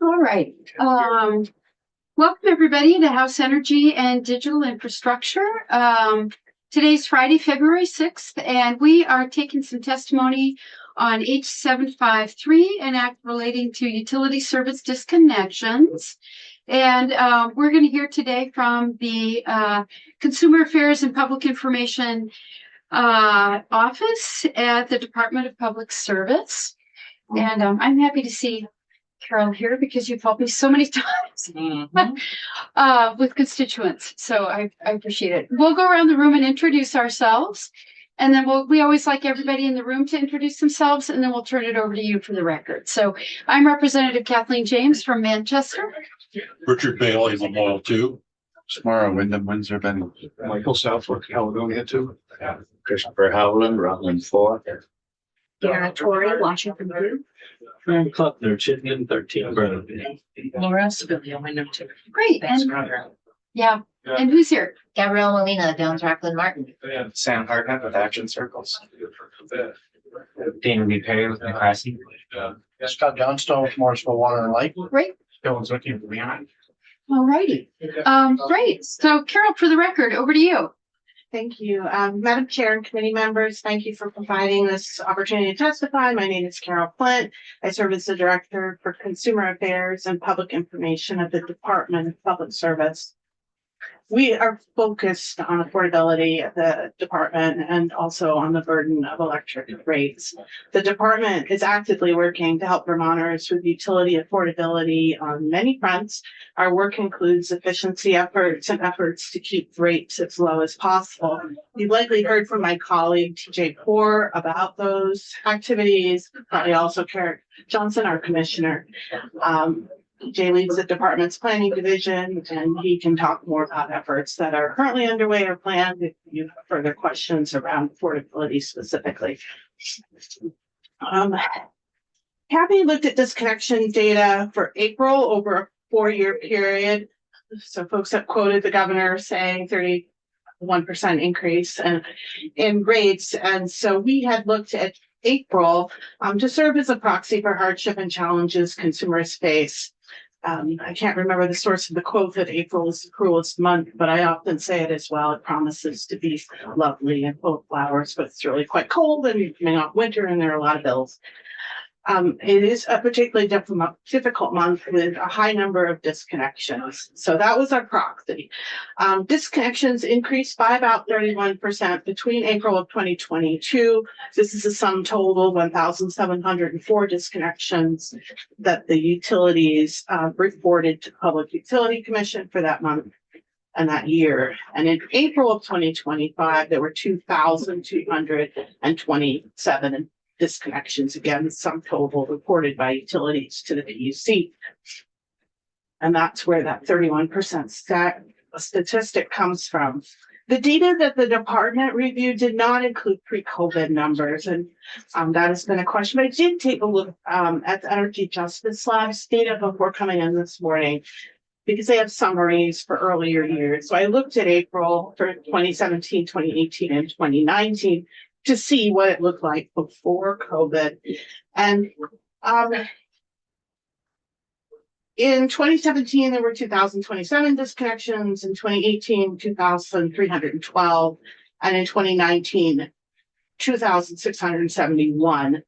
All right. Welcome everybody to House Energy and Digital Infrastructure. Today's Friday, February 6th, and we are taking some testimony on H753, an act relating to utility service disconnections. And we're going to hear today from the Consumer Affairs and Public Information Office at the Department of Public Service. And I'm happy to see Carol here because you've helped me so many times with constituents. So I appreciate it. We'll go around the room and introduce ourselves. And then we always like everybody in the room to introduce themselves, and then we'll turn it over to you for the record. So I'm Representative Kathleen James from Manchester. Richard Bailey, Lamoille 2. Tomorrow, Wyndham, Windsor, Bend. Michael Southwark, Caledonia 2. Christopher Howland, Rutland 4. Dara Torrey, Washington 2. Frank Cluckner, Chittenden 13. Brennan. Laura Sibilia, Wyndham 2. Great. And, yeah. And who's here? Gabrielle Molina, Downs Rockland Martin. Sam Hartnett with Action Circles. Dana B. Perry with McCrassy. Scott Johnstone with Morrisville Water and Light. Great. Dylan Zwicky with Leon. All righty. Great. So Carol, for the record, over to you. Thank you. Madam Chair and committee members, thank you for providing this opportunity to testify. My name is Carol Flint. I serve as the Director for Consumer Affairs and Public Information at the Department of Public Service. We are focused on affordability at the department and also on the burden of electric rates. The department is actively working to help Vermonters with utility affordability on many fronts. Our work includes efficiency efforts and efforts to keep rates as low as possible. You've likely heard from my colleague, TJ Poor, about those activities. Probably also Karen Johnson, our commissioner. Jay leads the department's planning division, and he can talk more about efforts that are currently underway or planned if you have further questions around affordability specifically. Kathy looked at disconnection data for April over a 4-year period. So folks have quoted the governor saying 31% increase in rates. And so we had looked at April to serve as a proxy for hardship and challenges consumers face. I can't remember the source of the quote that April is the cruelest month, but I often say it as well. It promises to be lovely and full of flowers, but it's really quite cold and coming off winter, and there are a lot of bills. It is a particularly difficult month with a high number of disconnections. So that was our proxy. Disconnections increased by about 31% between April of 2022. This is a sum total 1,704 disconnections that the utilities reported to Public Utility Commission for that month and that year. And in April of 2025, there were 2,227 disconnections, again, sum total reported by utilities to the PUC. And that's where that 31% statistic comes from. The data that the department reviewed did not include pre-COVID numbers, and that has been a question. But I did take a look at the Energy Justice Lab's data before coming in this morning, because they have summaries for earlier years. So I looked at April for 2017, 2018, and 2019, to see what it looked like before COVID. And in 2017, there were 2,027 disconnections. In 2018, 2,312. And in 2019, 2,671.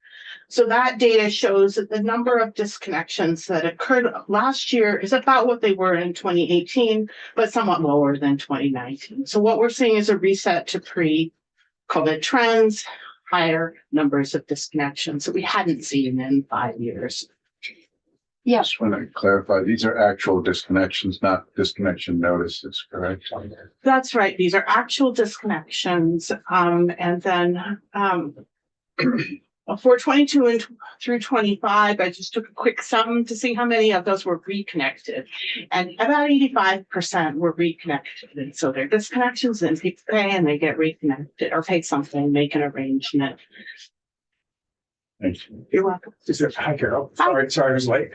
So that data shows that the number of disconnections that occurred last year is about what they were in 2018, but somewhat lower than 2019. So what we're seeing is a reset to pre-COVID trends, higher numbers of disconnections that we hadn't seen in 5 years. Yeah. Just want to clarify, these are actual disconnections, not disconnection notices, correct? That's right. These are actual disconnections. And then for 22 and through 25, I just took a quick sum to see how many of those were reconnected. And about 85% were reconnected. And so they're disconnections, and people pay and they get reconnected or pay something, make an arrangement. Thank you. You're welcome. Hi, Carol. Sorry, I was late.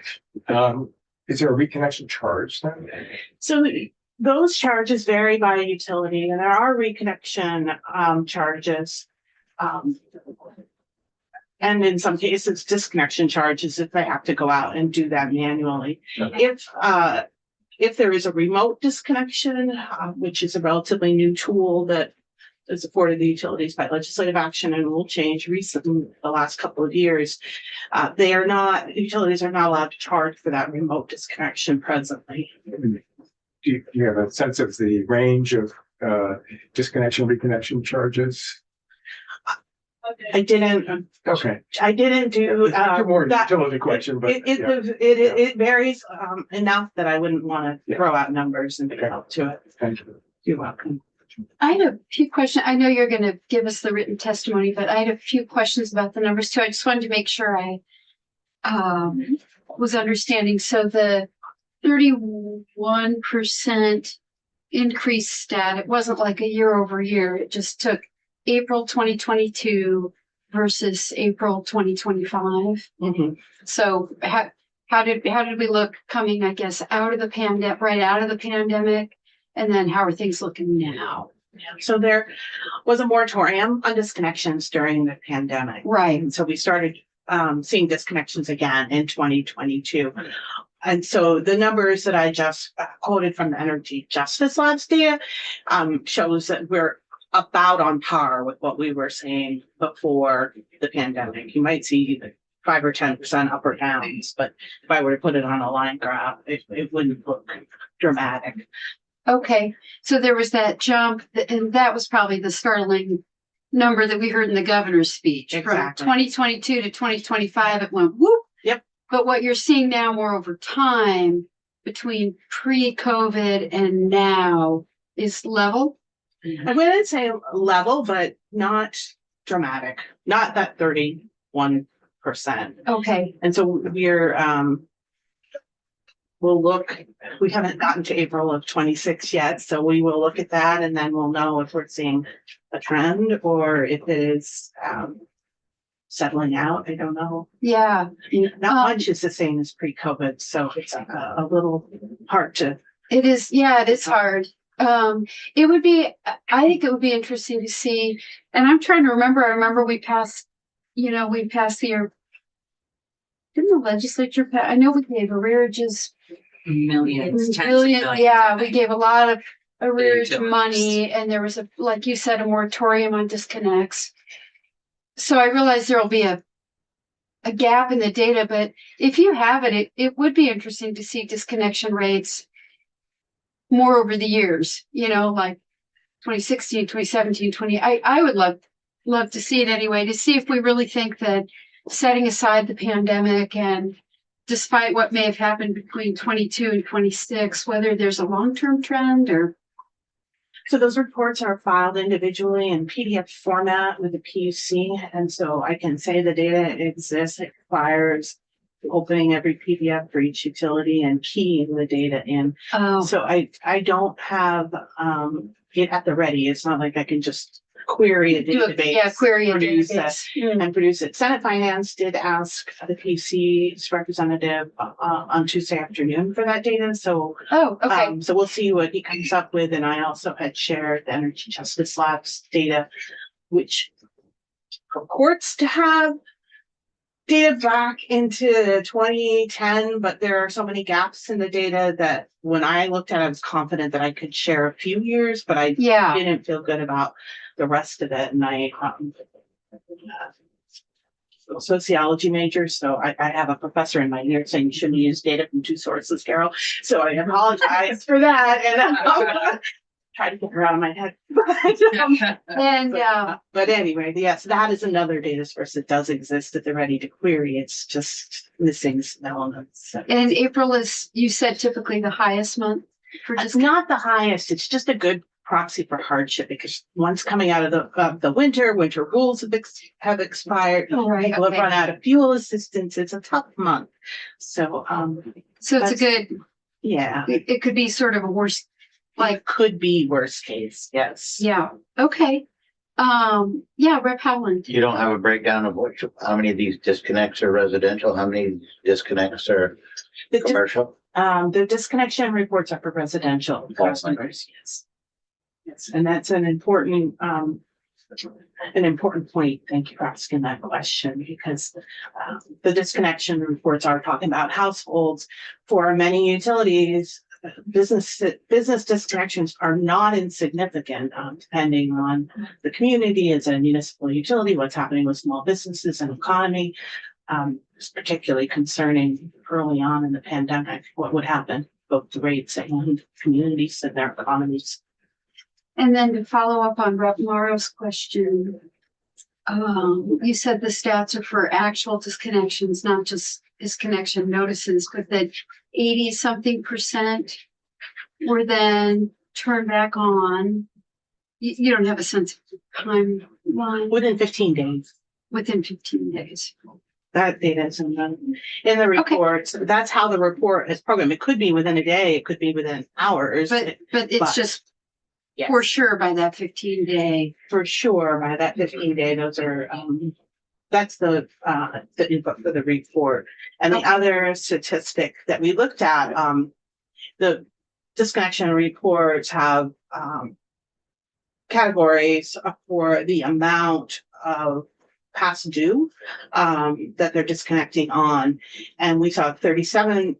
Is there a reconnection charge then? So those charges vary by utility, and there are reconnection charges. And in some cases, disconnection charges if they have to go out and do that manually. If there is a remote disconnection, which is a relatively new tool that is afforded the utilities by legislative action and will change recently the last couple of years, utilities are not allowed to charge for that remote disconnection presently. Do you have a sense of the range of disconnection, reconnection charges? I didn't Okay. do It's more that. utility question, but yeah. It varies enough that I wouldn't want to throw out numbers and go out to it. Thank you. You're welcome. I had a few questions. I know you're going to give us the written testimony, but I had a few questions about the numbers too. I just wanted to make sure I was understanding. So the 31% increase stat, it wasn't like a year over year. It just took April 2022 versus April 2025. So how did we look coming, I guess, out of the pandemic, right out of the pandemic? And then how are things looking now? So there was a moratorium on disconnections during the pandemic. Right. And so we started seeing disconnections again in 2022. And so the numbers that I just quoted from the Energy Justice Lab's data shows that we're about on par with what we were seeing before the pandemic. You might see 5 or 10% up or down, but if I were to put it on a line graph, it wouldn't look dramatic. Okay, so there was that jump, and that was probably the startling number that we heard in the governor's speech. Exactly. From 2022 to 2025, it went whoop. Yep. But what you're seeing now more over time between pre-COVID and now is level? I wouldn't say level, but not dramatic, not that 31%. Okay, And so we haven't gotten to April of 26 yet, so we will look at that and then we'll know if we're seeing a trend or if it is settling out. I don't know. yeah. Not much is the same as pre-COVID, so it's a little hard to. It is, yeah, it is hard. I think it would be interesting to see, and I'm trying to remember, I remember we passed the year. Didn't the legislature pass? I know we gave arrearages. Millions, tens of Billion, billions. yeah, we gave a lot of arrearage Utilities. money and there was like you said, a moratorium on disconnects. So I realize there'll be a gap in the data, but if you have it would be interesting to see disconnection rates more over the years, like 2016, 2017, I would love to see it anyway, to see if we really think that setting aside the pandemic and despite what may have happened between 22 and 26, whether there's a long-term trend or. So those reports are filed individually in PDF format with the PUC. And so I can say the data exists. It requires opening every PDF for each utility and keying the data in. Oh, So I don't have it at the ready. It's not like I can just query a database. yeah, query a produce database. and produce it. Senate Finance did ask the PUC's representative on Tuesday afternoon for that data. So Oh, okay. so we'll see what he comes up with. And I also had shared the Energy Justice Lab's data, which purports to have data back into 2010, but there are so many gaps in the data that when I looked at it, I was confident that I could share a few years, but I Yeah, didn't feel good about the rest of it. And I sociology major, so I have a professor in my ear saying you shouldn't use data from 2 sources, Carol. So I apologize for that, and try to get her out of my head. and But anyway, yes, that is another data source that does exist at the ready to query. It's just missing some elements. So. and April is, you said, typically the highest month for It's just. not the highest. It's just a good proxy for hardship because once coming out of the winter rules have expired. Oh, right, People have okay. run out of fuel assistance. It's a tough month. So So it's a good, yeah, it could be sort of a worse, like could be worst case. Yes. yeah, okay. Yeah, Rep. Howland. You don't have a breakdown of how many of these disconnects are residential, how many disconnects are commercial? The disconnection reports are for residential customers. Yes. Yes, and that's an important an important point. Thank you for asking that question, because the disconnection reports are talking about households. For many utilities, business disconnections are not insignificant, depending on the community. As a municipal utility, what's happening with small businesses and economy. It's particularly concerning early on in the pandemic, what would happen, both the rates and communities and their economies. And then to follow up on Rob Morrow's question, you said the stats are for actual disconnections, not just disconnection notices, but that 80-something% were then turned back on. You don't have a sense of timeline Within 15 days. within 15 days. That data is in the reports. That's how the report is programmed. It could be within a day, it could be within hours. But it's But- just Yes, for sure by that 15-day. for sure, by that 15-day, those are, that's the input for the report. And the other statistic that we looked at, the disconnection reports have, categories for the amount of past due, that they're disconnecting on. And we saw a 37%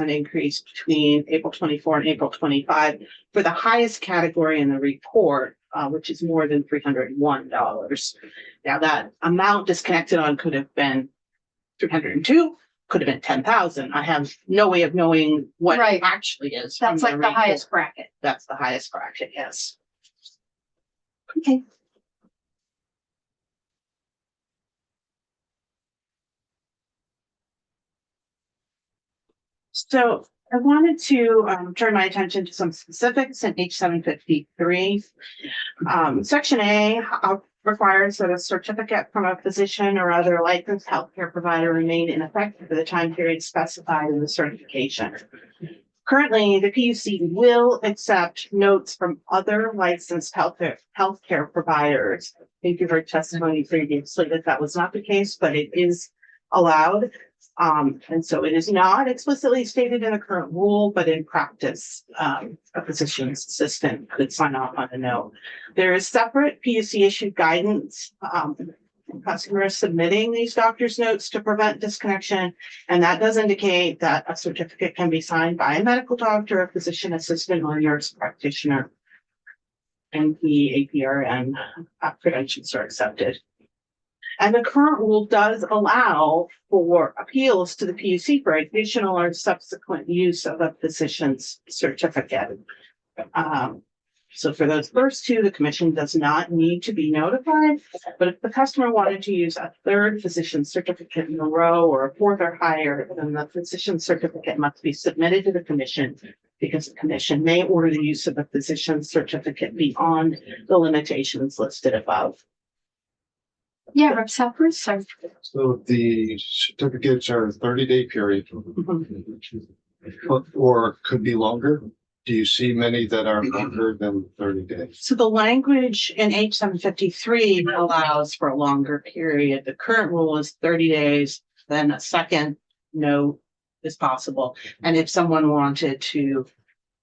increase between April 24 and April 25 for the highest category in the report, which is more than $301. Now that amount disconnected on could have been 302, could have been 10,000. I have no way of knowing what Right. it actually is. from That's like the report. highest bracket. That's the highest bracket, yes. Okay. So I wanted to turn my attention to some specifics in H753. Section A requires that a certificate from a physician or other licensed healthcare provider remain in effect for the time period specified in the certification. Currently, the PUC will accept notes from other licensed healthcare providers. I think you heard testimony previously that was not the case, but it is allowed. And so it is not explicitly stated in the current rule, but in practice, a physician's assistant could sign off on a note. There is separate PUC issued guidance, customers submitting these doctor's notes to prevent disconnection. And that does indicate that a certificate can be signed by a medical doctor, a physician assistant, or nurse practitioner. And the APRN credentials are accepted. And the current rule does allow for appeals to the PUC for additional or subsequent use of a physician's certificate. So for those first two, the commission does not need to be notified, but if the customer wanted to use a third physician certificate in a row or a fourth or higher, then the physician certificate must be submitted to the commission, because the commission may order the use of a physician certificate beyond the limitations listed above. Yeah, Rep. Southworth, sorry. So the certificates are 30-day period, or could be longer. Do you see many that are longer than 30 days? So the language in H753 allows for a longer period. The current rule is 30 days, then a second note is possible. And if someone wanted to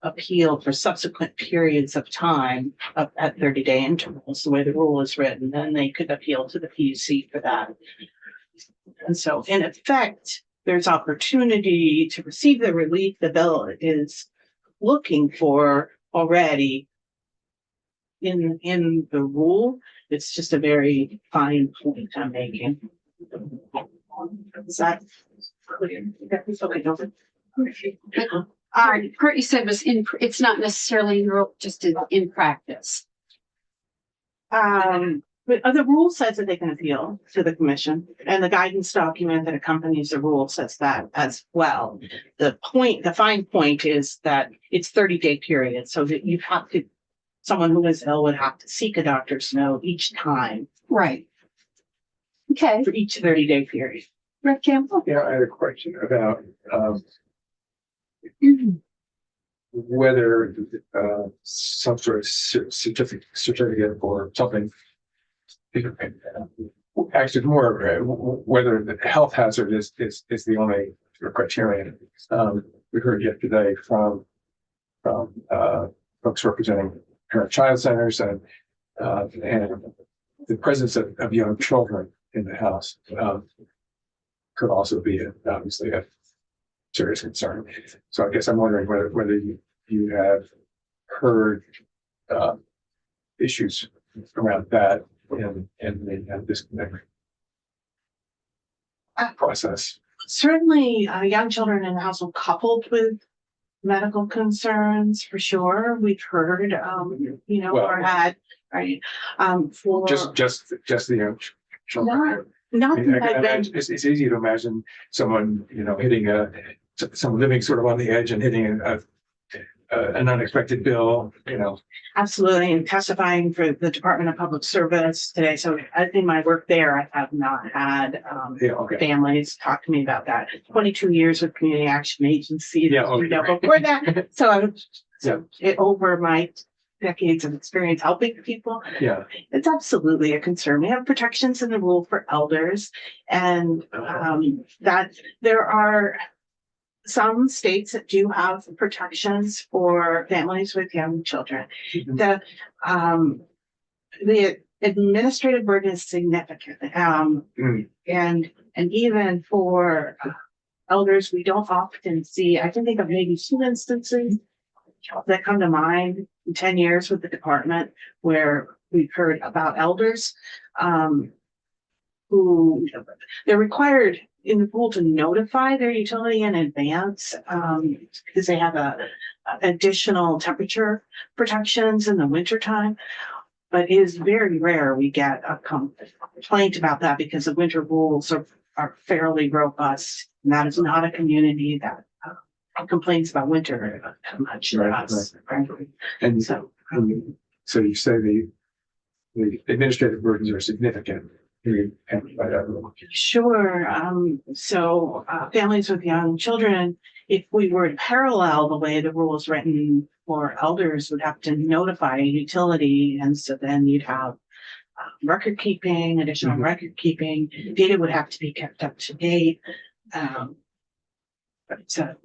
appeal for subsequent periods of time at 30-day intervals, the way the rule is written, then they could appeal to the PUC for that. And so in effect, there's opportunity to receive the relief the bill is looking for already in the rule. It's just a very fine point I'm making. Is that clear? Okay, no. Kurt, you said was it's not necessarily just in practice. But the rule says that they can appeal to the commission, and the guidance document that accompanies the rule says that as well. The fine point is that it's 30-day period, so that you have to, someone who is ill would have to seek a doctor's note each time. Right. Okay. For each 30-day period. Rep. Campbell? Yeah, I had a question about, whether, some sort of certificate or something. Actually, more whether the health hazard is the only criterion. We heard yesterday from folks representing parent child centers and the presence of young children in the house, could also be obviously a serious concern. So I guess I'm wondering whether you have heard, issues around that in the disconnect process. Certainly, young children in the household coupled with medical concerns, for sure. We've heard, Well- or had, right? For Just the young children. not I mean, that I've been, it's easy to imagine someone, hitting someone living sort of on the edge and hitting an unexpected bill, absolutely, and testifying for the Department of Public Service today. So in my work there, I have not had Yeah, okay. families talk to me about that. 22 years with Community Action Agency. Yeah, okay, right. Before that, Yeah. over my decades of experience helping people, Yeah, it's absolutely a concern. We have protections in the rule for elders, and that there are some states that do have protections for families with young children. Mhm. The administrative burden is significant, and even for elders, we don't often see. I can think of maybe 2 instances that come to mind in 10 years with the department where we've heard about elders who they're required in the rule to notify their utility in advance because they have additional temperature protections in the wintertime. But it is very rare we get a complaint about that because the winter rules are fairly robust. And that is not a community that complains about winter much for us, frankly. and So so you say the administrative burdens are significant. By that. sure. So families with young children, if we were to parallel the way the rule is written for elders, would have to notify a utility, and so then you'd have record keeping, additional Mhm. record keeping. Data would have to be kept up to date. But it's a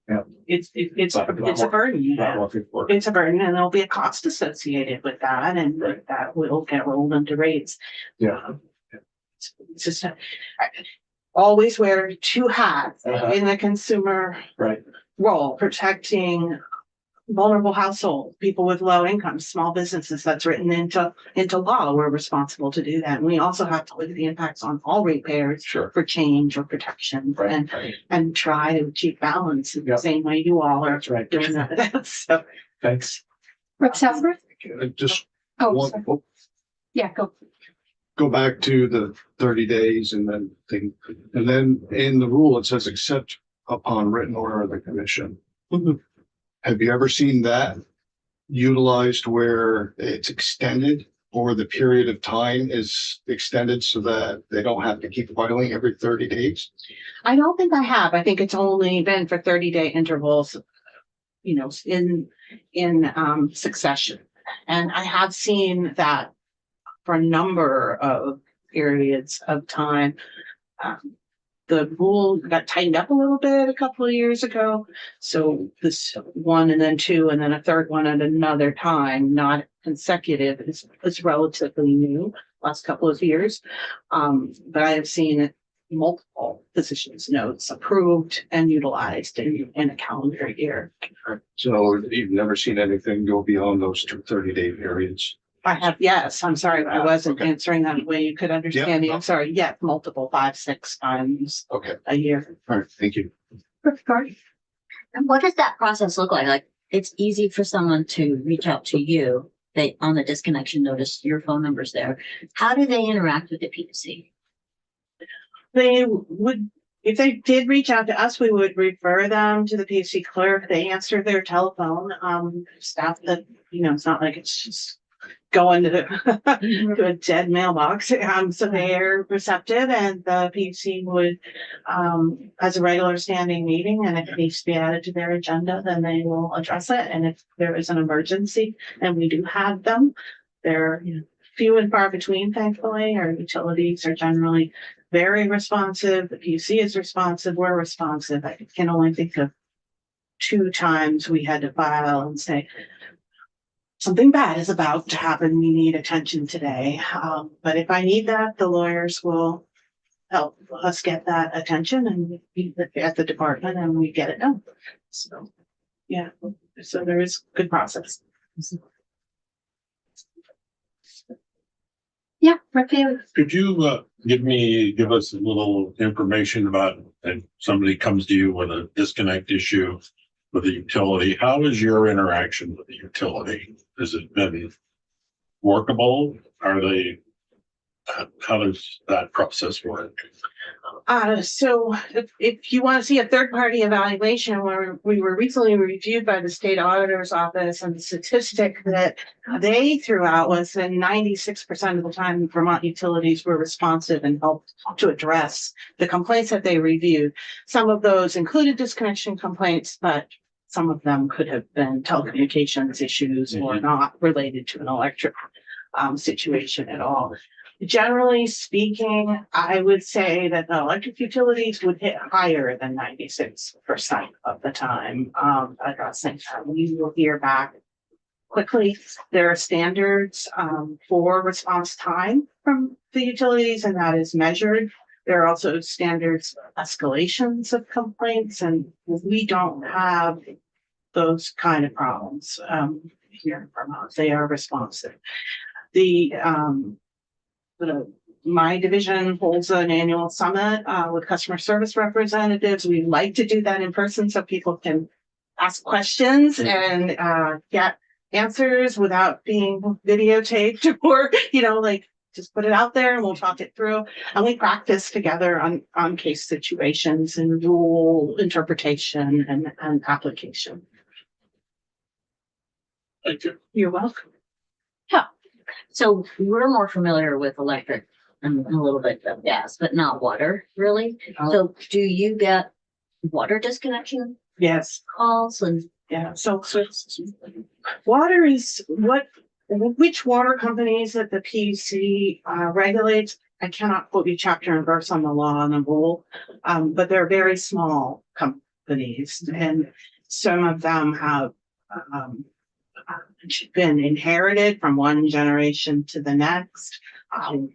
Yeah. it's a burden. Not working for. It's a burden, and there'll be a cost associated with that, and that will get rolled into rates. Yeah. It's just always wear 2 hats Uh-huh. in the consumer Right. role, protecting vulnerable households, people with low incomes, small businesses. That's written into law. We're responsible to do that. And we also have to look at the impacts on all ratepayers Sure. for change or protection Right. and try to achieve balance in Yep. the same way you all are That's right. doing that. So Thanks. Rick Southworth? Just Oh, sorry. one, Yeah, go back to the 30 days and then in the rule, it says except upon written order of the commission. Mhm. Have you ever seen that utilized where it's extended or the period of time is extended so that they don't have to keep filing every 30 days? I don't think I have. I think it's only been for 30-day intervals, in succession. And I have seen that for a number of periods of time. The rule got tightened up a little bit a couple of years ago. So this 1 and then 2 and then a third one at another time, not consecutive, is relatively new, last couple of years. But I have seen multiple physicians' notes approved and utilized in a calendar year. So you've never seen anything go beyond those 30-day periods? I have, yes, I'm sorry, but I wasn't Okay. answering that the way you could understand me. no. I'm sorry, yes, multiple, 5, 6 times Okay, a year. all right, thank you. And what does that process look like? Like, it's easy for someone to reach out to you. They, on the disconnection notice, your phone number's there. How do they interact with the PUC? They would, if they did reach out to us, we would refer them to the PUC clerk. They answer their telephone, staff that, it's not like it's just going to a dead mailbox. So they're receptive, and the PUC would, has a regular standing meeting, and if it needs to be added to their agenda, then they will address it. And if there is an emergency, and we do have them, they're few and far between, thankfully. Our utilities are generally very responsive. The PUC is responsive. We're responsive. I can only think of 2 times we had to file and say, something bad is about to happen. You need attention today. But if I need that, the lawyers will help us get that attention and be at the department and we get it done. So, yeah, so there is good process. Yeah, Raphael. Could you give us a little information about if somebody comes to you with a disconnect issue with a utility? How is your interaction with the utility? Has it been workable? Are they? How does that process work? So if you want to see a third party evaluation, where we were recently reviewed by the state auditor's office, and the statistic that they threw out was that 96% of the time Vermont utilities were responsive and helped to address the complaints that they reviewed. Some of those included disconnection complaints, but some of them could have been telecommunications issues or not related to an electric situation at all. Generally speaking, I would say that the electric utilities would hit higher than 96% of the time. At the same time, we will hear back quickly. There are standards for response time from the utilities, and that is measured. There are also standards for escalations of complaints, and we don't have those kind of problems here in Vermont. They are responsive. My division holds an annual summit with customer service representatives. We like to do that in person so people can ask questions and get answers without being videotaped or, just put it out there and we'll talk it through. And we practice together on case situations and rule interpretation and application. Thank you. You're welcome. So we're more familiar with electric and a little bit of gas, but not water, really. So do you get water disconnection Yes. calls? And Yeah, so water is which water companies that the PUC regulates. I cannot quote you chapter and verse on the law and the rule, but they're very small companies, and some of them have been inherited from one generation to the next.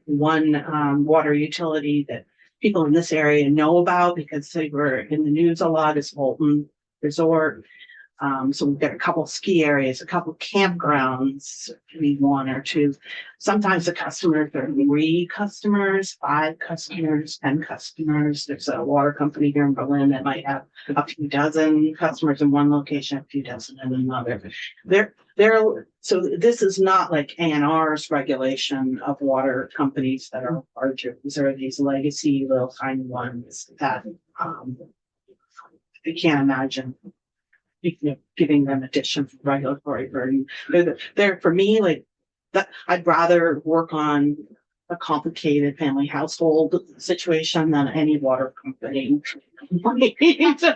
One water utility that people in this area know about because they were in the news a lot is Bolton Resort. So we've got a couple ski areas, a couple campgrounds, maybe one or two. Sometimes the customers are 3 customers, 5 customers, 10 customers. There's a water company here in Berlin that might have a few dozen customers in one location, a few dozen in another. So this is not like ANR's regulation of water companies that are larger. These are these legacy little tiny ones that I can't imagine giving them additional regulatory burden. They're for me like that. I'd rather work on a complicated family household situation than any water company. It's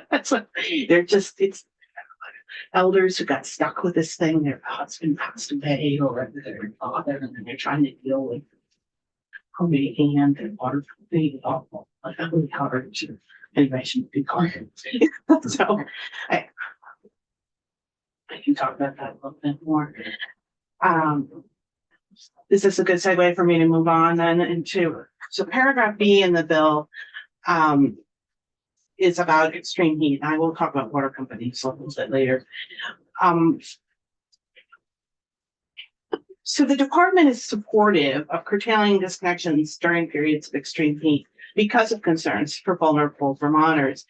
elders who got stuck with this thing. Their husband passed away or their father, and then they're trying to deal with probate and water company. Like really hard to anyway, shouldn't be hard. So I can talk about that a little bit more. Is this a good segue for me to move on then into, so paragraph B in the bill is about extreme heat. I will talk about water companies a little bit later. So the department is supportive of curtailing disconnections during periods of extreme heat because of concerns for vulnerable Vermonters.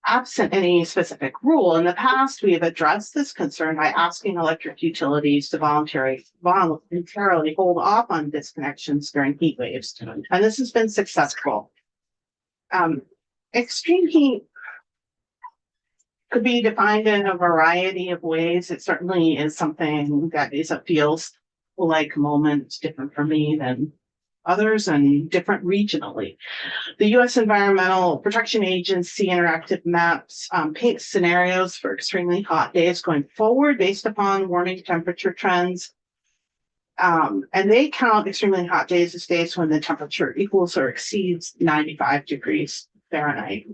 Absent any specific rule, in the past, we have addressed this concern by asking electric utilities to voluntarily hold off on disconnections during heat waves. And this has been successful. Extreme heat could be defined in a variety of ways. It certainly is something that feels like moment different for me than others and different regionally. The U.S. Environmental Protection Agency interactive maps paint scenarios for extremely hot days going forward based upon warming temperature trends. And they count extremely hot days as days when the temperature equals or exceeds 95 degrees Fahrenheit.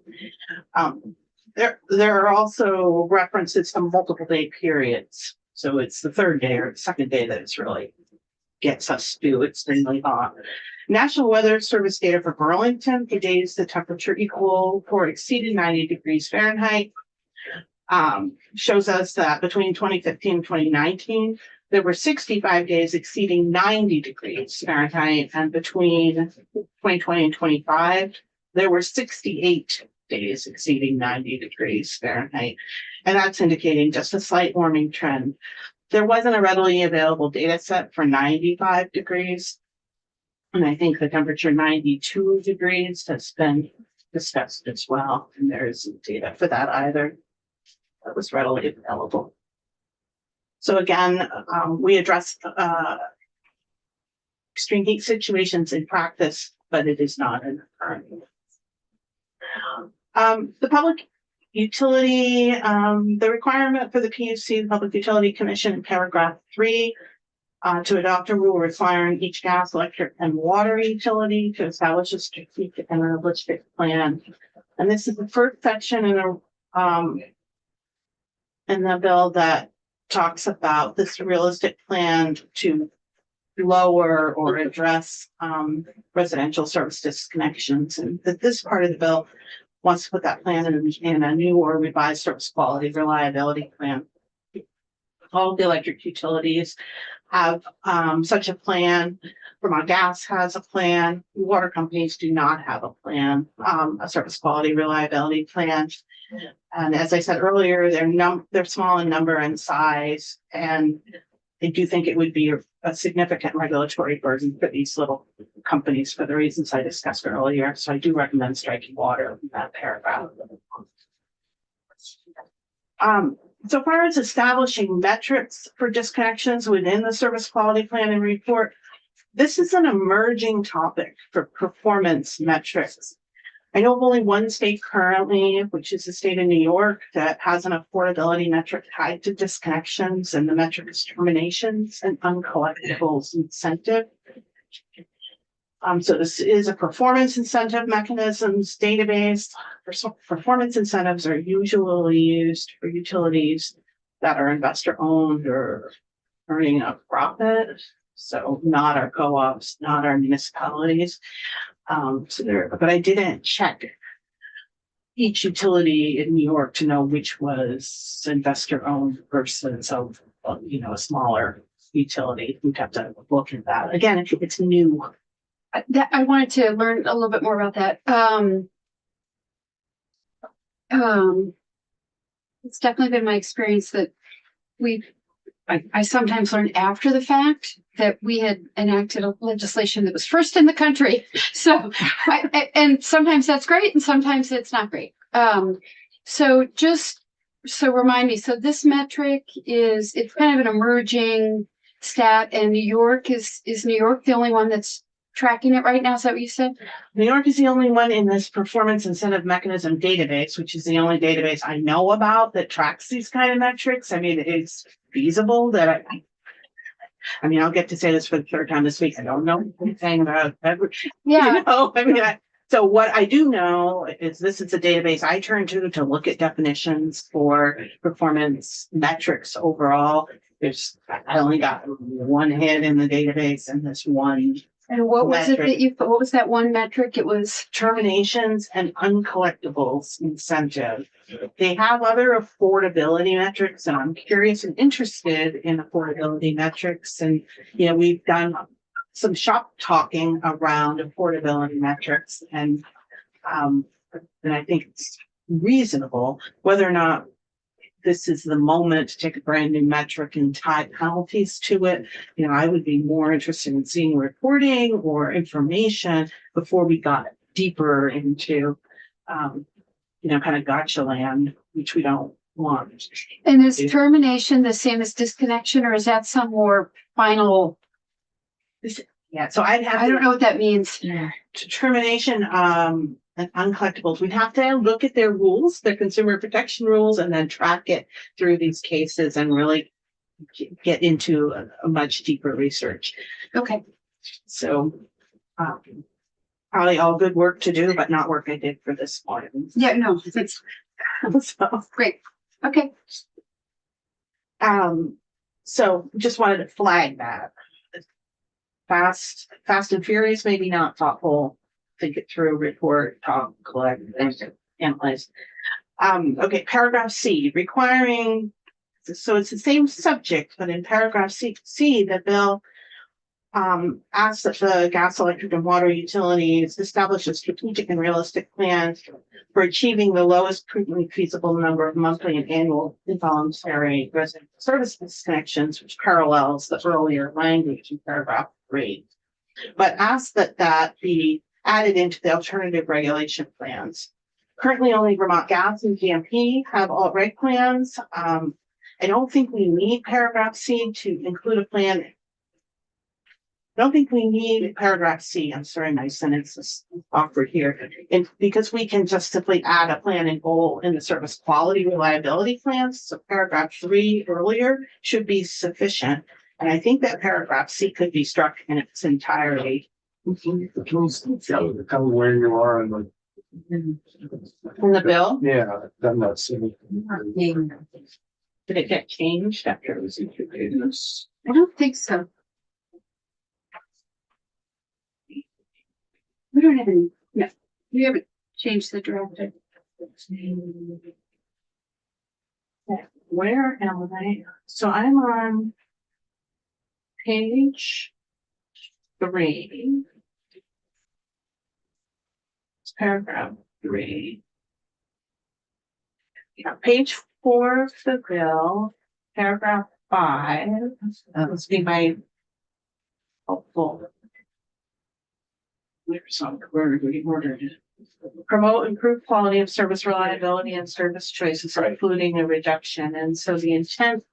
There are also references to multiple day periods. So it's the third day or the second day that it's really gets us to extremely hot. National Weather Service data for Burlington for days the temperature equal or exceeded 90 degrees Fahrenheit shows us that between 2015 and 2019, there were 65 days exceeding 90 degrees Fahrenheit, and between 2020 and 25, there were 68 days exceeding 90 degrees Fahrenheit. And that's indicating just a slight warming trend. There wasn't a readily available data set for 95 degrees. And I think the temperature 92 degrees has been discussed as well. And there isn't data for that either that was readily available. So again, we addressed extreme heat situations in practice, but it is not in the current. The public utility, the requirement for the PUC, the Public Utility Commission, in paragraph 3, to adopt a rule requiring each gas, electric, and water utility to establish a strategic and realistic plan. And this is the first section in the bill that talks about this realistic plan to lower or address residential service disconnections. And that this part of the bill wants to put that plan in a new or revised service quality reliability plan. All the electric utilities have such a plan. Vermont Gas has a plan. Water companies do not have a plan, a service quality reliability plan. And as I said earlier, they're small in number and size, and I do think it would be a significant regulatory burden for these little companies for the reasons I discussed earlier. So I do recommend striking water in that paragraph. So far as establishing metrics for disconnections within the service quality plan and report, this is an emerging topic for performance metrics. I know of only one state currently, which is the state of New York, that has an affordability metric tied to disconnections, and the metric is terminations and uncollectibles incentive. So this is a performance incentive mechanisms database. Performance incentives are usually used for utilities that are investor owned or earning a profit. So not our co-ops, not our municipalities. But I didn't check each utility in New York to know which was investor owned versus a smaller utility. We'd have to look at that. Again, it's new. I wanted to learn a little bit more about that. It's definitely been my experience that I sometimes learn after the fact that we had enacted a legislation that was first in the country. So, and sometimes that's great and sometimes it's not great. So remind me, so this metric it's kind of an emerging stat, and New York is New York the only one that's tracking it right now? Is that what you said? New York is the only one in this performance incentive mechanism database, which is the only database I know about that tracks these kind of metrics. I mean, it's feasible that I'll get to say this for the third time this week. I don't know anything about everything. Yeah. So what I do know is this is a database I turn to look at definitions for performance metrics overall. I only got one hit in the database and this one. And what was it that what was that one metric? It was terminations and uncollectibles incentive. They have other affordability metrics, and I'm curious and interested in affordability metrics. And, we've done some shop talking around affordability metrics, and I think it's reasonable. Whether or not this is the moment to take a brand new metric and tie penalties to it, I would be more interested in seeing reporting or information before we got deeper into, kind of gotcha land, which we don't want. And is termination the same as disconnection, or is that some more final? Yeah, so I don't know what that means. Termination and uncollectibles. We'd have to look at their rules, their consumer protection rules, and then track it through these cases and really get into a much deeper research. Okay. So probably all good work to do, but not work I did for this morning. Yeah, no, that's So great. Okay. So just wanted to flag that. Fast and furious, maybe not thoughtful, think it through, report, talk, collect, and analyze. Okay, paragraph C, requiring, so it's the same subject, but in paragraph C, the bill asks that the gas, electric, and water utilities establish a strategic and realistic plan for achieving the lowest prudently feasible number of monthly and annual involuntary resident services connections, which parallels the earlier language in paragraph 3. But asks that be added into the alternative regulation plans. Currently, only Vermont Gas and GMP have alt reg plans. I don't think we need paragraph C to include a plan. I don't think we need paragraph C. I'm sorry, my sentence is awkward here. And because we can just simply add a plan and goal in the service quality reliability plans. So paragraph 3 earlier should be sufficient. And I think that paragraph C could be struck in its entirety. Tell me where you are in the. In the bill, Yeah, I'm not seeing. did it get changed after it was introduced? I don't think so. We don't have any, yeah, we haven't changed the draft. Where am I? So I'm on page 3. It's paragraph 3. Yeah, page 4 of the bill, paragraph 5. That must be my helpful. Where's on where we ordered it? Promote improved quality of service reliability and service choices, including a reduction. And so the intent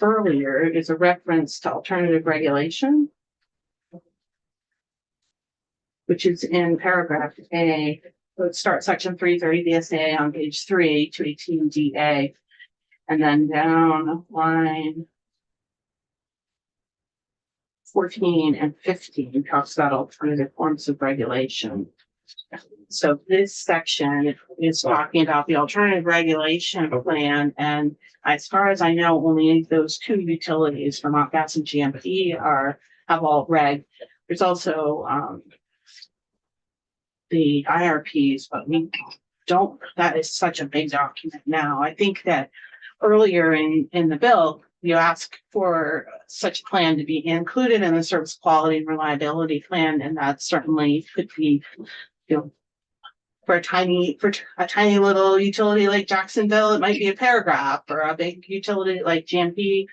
earlier is a reference to alternative regulation, which is in paragraph A. So it starts section 330 BSA on page 3 to 18 DA, and then down line 14 and 15 talks about alternative forms of regulation. So this section is talking about the alternative regulation plan, and as far as I know, only those 2 utilities, Vermont Gas and GMP, have all reg. There's also the IRPs, but we don't. That is such a big document now. I think that earlier in the bill, you ask for such a plan to be included in the service quality and reliability plan, and that certainly could be, for a tiny little utility like Jacksonville, it might be a paragraph, or a big utility like GMP,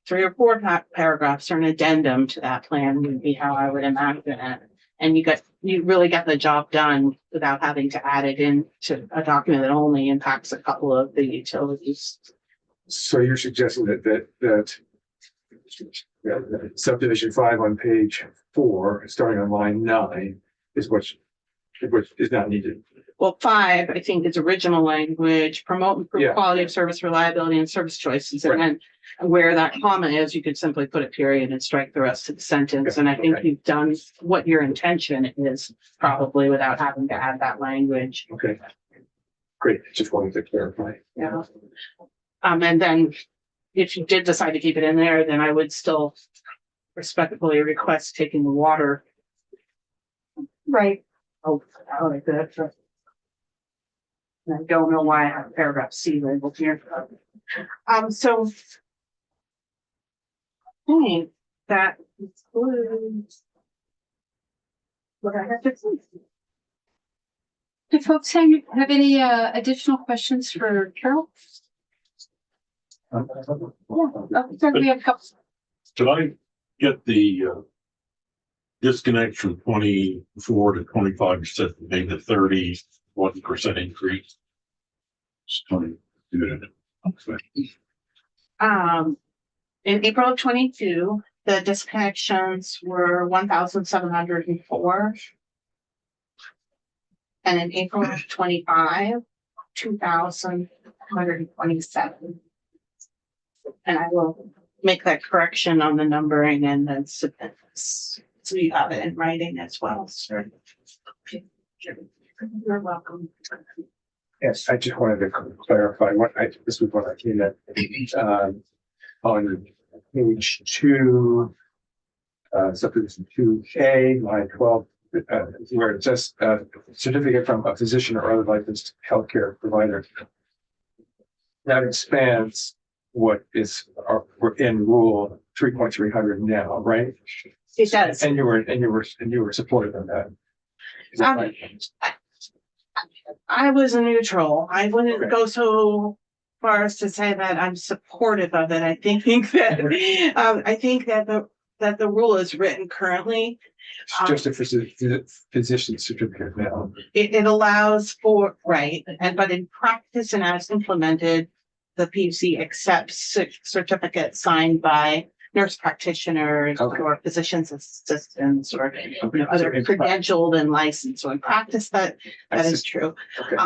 3 or 4 paragraphs or an addendum to that plan would be how I would imagine it. And you really get the job done without having to add it into a document that only impacts a couple of the utilities. So you're suggesting that subdivision 5 on page 4, starting on line 9, is what is not needed. Well, 5, I think, is original language, promote improved Yeah. quality of service reliability and service choices. And then where that comma is, you could simply put a period and strike the rest of the sentence. And I think you've done what your intention is, probably without having to add that language. Okay. Great. Just wanted to clarify. Yeah. And then if you did decide to keep it in there, then I would still respectfully request taking the water. Right. Oh, like that. And I don't know why I have paragraph C labeled here. So I think that includes what I have to say. Do folks have any additional questions for Carol? Yeah, we have a couple. Did I get the disconnect from 24 to 25, you said maybe the 31% increase? Just 20. In April of 22, the disconnections were 1,704. And in April of 25, 2,127. And I will make that correction on the numbering and then submit this. So you have it in writing as well, sir. You're welcome. Yes, I just wanted to clarify this was what I came at, on page 2, subdivision 2A, line 12, where it says certificate from a physician or other licensed healthcare provider. That expands what is we're in rule 3.300 now, right? It does. And you were supportive of that. Is that right? I was neutral. I wouldn't Okay. go so far as to say that I'm supportive of it. I think that that the rule is written currently. It's just a physician certificate now. It allows for, right, but in practice and as implemented, the PUC accepts certificates signed by nurse practitioners Okay. or physician's assistants or Okay. other So in credentialed and licensed. So in practice, that I is see. true. Okay.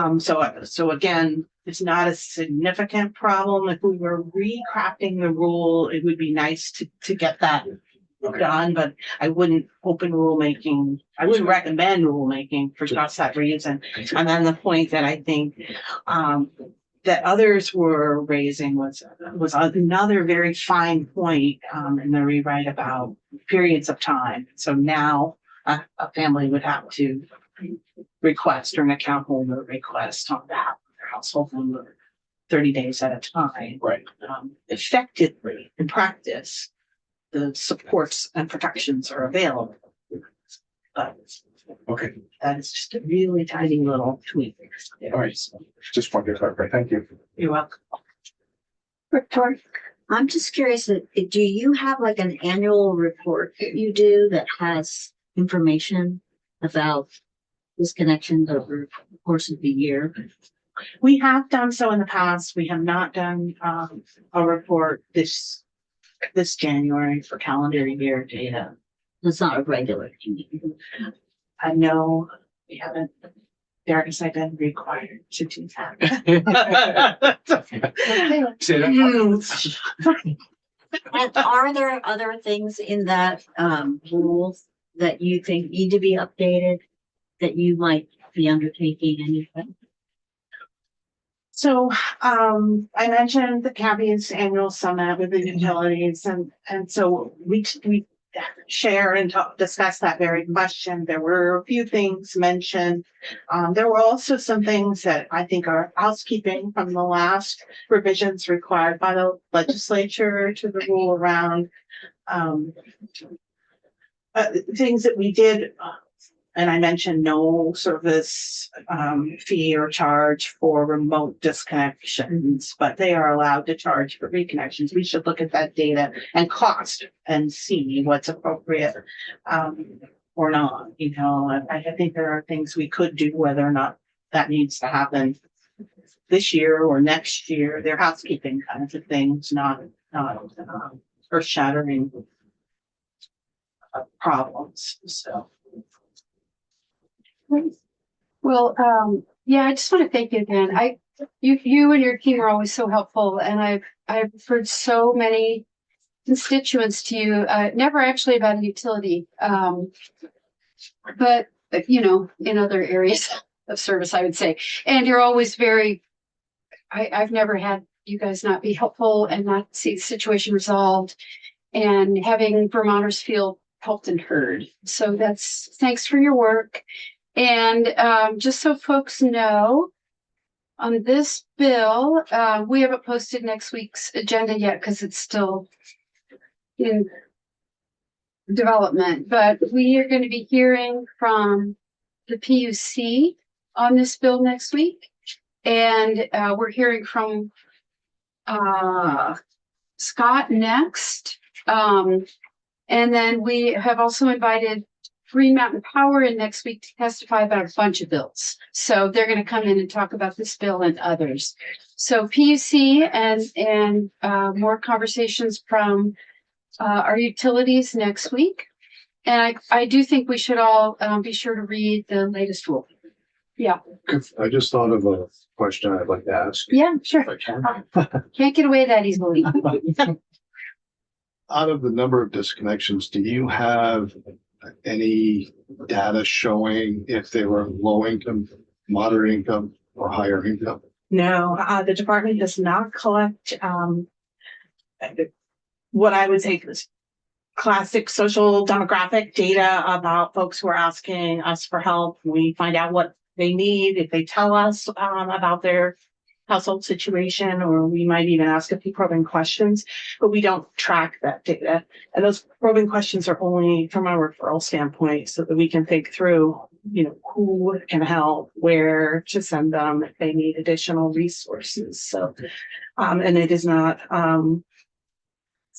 So again, it's not a significant problem. If we were recrafting the rule, it would be nice to get that done, but I wouldn't open rulemaking. I wouldn't recommend rulemaking for just that reason. And then the point that I think, that others were raising was another very fine point, in the rewrite about periods of time. So now a family would have to request, or an account holder request on behalf of their household member 30 days at a time. Right. Effectively, in practice, the supports and protections are available. But Okay. that is just a really tiny little tweak. All right. Just wanted to clarify. Thank you. You're welcome. Victoria, I'm just curious, do you have like an annual report that you do that has information about disconnections over the course of the year? We have done so in the past. We have not done a report this January for calendar year data. It's not a regular. I know we haven't, there has I been required to do that. Say that. And are there other things in that rule that you think need to be updated, that you might be undertaking anything? So, I mentioned the Cabby's annual summit with the utilities, and so we share and discuss that very question. There were a few things mentioned. There were also some things that I think are housekeeping from the last revisions required by the legislature to the rule around things that we did. And I mentioned no service fee or charge for remote disconnections, but they are allowed to charge for reconnections. We should look at that data and cost and see what's appropriate or not. You know, I think there are things we could do, whether or not that needs to happen this year or next year. They're housekeeping kinds of things, not earth-shattering problems. So. Well, yeah, I just want to thank you again. You and your team are always so helpful, and I've heard so many constituents to you, never actually about a utility, but you know, in other areas of service, I would say. And you're always very, I've never had you guys not be helpful and not see the situation resolved, and having Vermonters feel helped and heard. So thanks for your work. And just so folks know, on this bill, we haven't posted next week's agenda yet because it's still in development, but we are going to be hearing from the PUC on this bill next week. And we're hearing from Scott next. And then we have also invited Green Mountain Power in next week to testify about a bunch of bills. So they're going to come in and talk about this bill and others. So PUC and more conversations from our utilities next week. And I do think we should all be sure to read the latest rule. Yeah. I just thought of a question I'd like to ask. Yeah, sure. If I can. Can't get away that easily. Out of the number of disconnections, do you have any data showing if they were low income, moderate income, or higher income? No, the department does not collect what I would say is classic social demographic data about folks who are asking us for help. We find out what they need. If they tell us about their household situation, or we might even ask a few probing questions, but we don't track that data. And those probing questions are only from a referral standpoint so that we can think through, who can help, where to send them if they need additional resources. So, and it is not,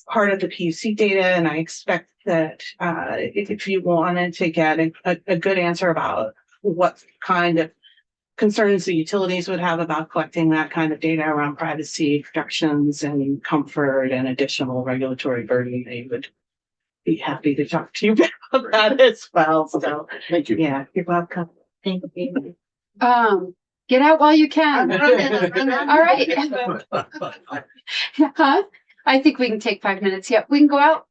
part of the PUC data, and I expect that if you wanted to get a good answer about what kind of concerns the utilities would have about collecting that kind of data around privacy protections and comfort and additional regulatory burden, they would be happy to talk to you about that as well. So, Thank you. yeah, you're welcome. Thank you. Get out while you can. All right. Huh? I think we can take 5 minutes. Yep, we can go out.